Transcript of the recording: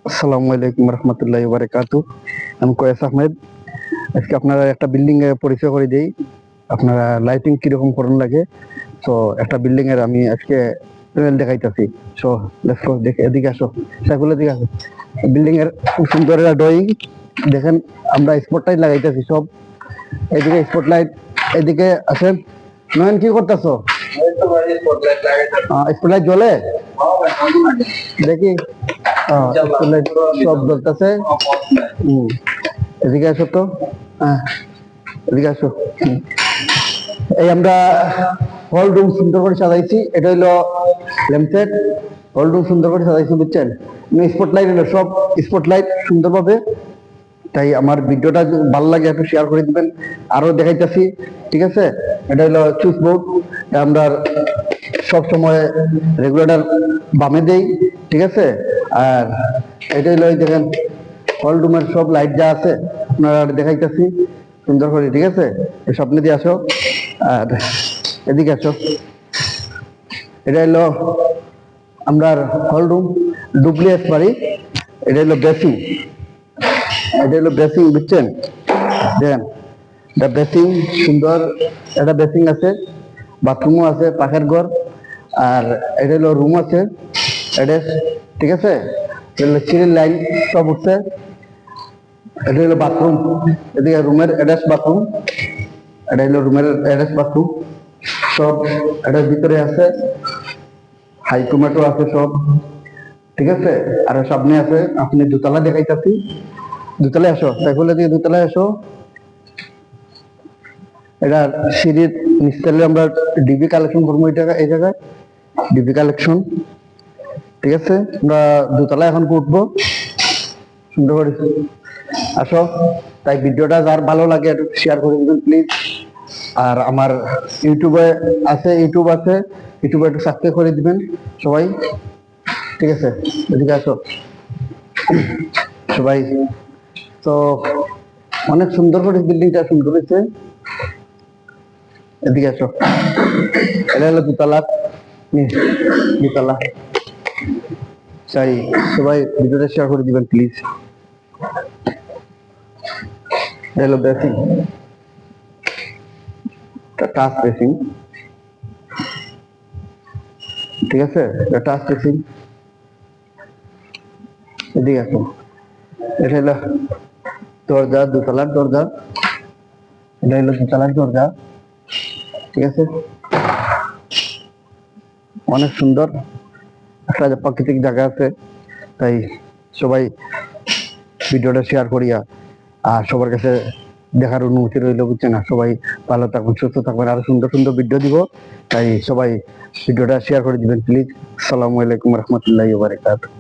আসসালামু আলাইকুম রহমতুল্লাহি ওয়া বারাকাতুহু। আমি কয়েস আহমেদ। আজকে আপনারা একটা বিল্ডিং এর পরিচয় করে দেই, আপনারা লাইটিং কিরকম করুন লাগে। তো একটা বিল্ডিং এর আমি আজকে প্যানেল দেখাইতেছি। সো লেটস গো, দেখে এদিকে আসো, সাইকুল এদিকে আসো। বিল্ডিং এর খুব সুন্দর একটা ড্রয়িং দেখেন। আমরা স্পট লাইট লাগাইতেছি সব, এদিকে স্পট লাইট, এদিকে আসেন। নয়ন কি করতেছো? স্পট লাইট জ্বলে দেখি। স্পট লাইট সব জ্বলতেছে। এদিকে আসো তো। হ্যাঁ, এদিকে আসো। এই আমরা হল রুম সুন্দর করে সাজাইছি। এটা হইলো ল্যাম্পসেট। হল রুম সুন্দর করে সাজাইছি, বুঝছেন? স্পট লাইট হলো সব, স্পট লাইট সুন্দরভাবে। তাই আমার ভিডিওটা যদি ভালো লাগে একটু শেয়ার করে দিবেন। আরো দেখাইতেছি, ঠিক আছে? এটা হলো সুইচ বোর্ড। আমরা সব সময় রেগুলেটর বামে দেই, ঠিক আছে? আর এটা হলো এই দেখেন হল রুমের সব লাইট যা আছে আপনারা দেখাইতেছি সুন্দর করে, ঠিক আছে? এই স্বপ্নে দিয়ে আসো আর এদিকে আসো। এটা হলো আমরা হল রুম ডুপ্লিকেট বাড়ি। এটা হলো বেসিং, এটা হলো বেসিং, বুঝছেন? দেখেন এটা বেসিং, সুন্দর একটা বেসিং আছে, বাথরুমও আছে, পাখের ঘর। আর এটা হলো রুম আছে, অ্যাটাচ, ঠিক আছে? এটা হলো সিঁড়ির লাইন সব উঠছে। এটা হলো বাথরুম, এদিকে রুমের অ্যাটাচ বাথরুম। এটা হলো রুমের অ্যাটাচ বাথরুম সব। এটার ভিতরে আছে হাই টমেটো আছে সব, ঠিক আছে? আর সামনে আছে, আপনি দোতলা দেখাইতাছি। দোতলায় আসো, সাইফুলের দিকে দোতলায় আসো। এটা সিঁড়ির নিচতলে আমরা ডিবি কালেকশন করবো এই জায়গায় ডিবি কালেকশন, ঠিক আছে? আমরা দোতলায় এখন উঠবো সুন্দর করে। আসো। তাই ভিডিওটা যার ভালো লাগে একটু শেয়ার করে দিবেন প্লিজ। আর আমার ইউটিউবে আছে, ইউটিউবে একটু সাবস্ক্রাইব করে দিবেন সবাই, ঠিক আছে? এদিকে আসো সবাই। তো অনেক সুন্দর করে বিল্ডিংটা সুন্দর হয়েছে। এদিকে আসো। এটা হলো দোতলা, দোতলা। চাই সবাই ভিডিওটা শেয়ার করে দিবেন প্লিজ। এটা হলো বেসিং, টাচ বেসিং, ঠিক আছে? এটা টাচ বেসিং। এদিকে আসো। এটা হলো দরজা, দোতলার দরজা। এটা হলো দোতলার দরজা, ঠিক আছে? অনেক সুন্দর একটা প্রাকৃতিক জায়গা আছে। তাই সবাই ভিডিওটা শেয়ার করিয়া আর সবার কাছে দেখার অনুমতি রইল, বুঝছেন? না সবাই ভালো থাকবেন, সুস্থ থাকবেন, আরো সুন্দর সুন্দর ভিডিও দিব। তাই সবাই ভিডিওটা শেয়ার করে দিবেন প্লিজ। আসসালামু আলাইকুম রহমতুল্লাহি ওয়া বারাকাতুহু।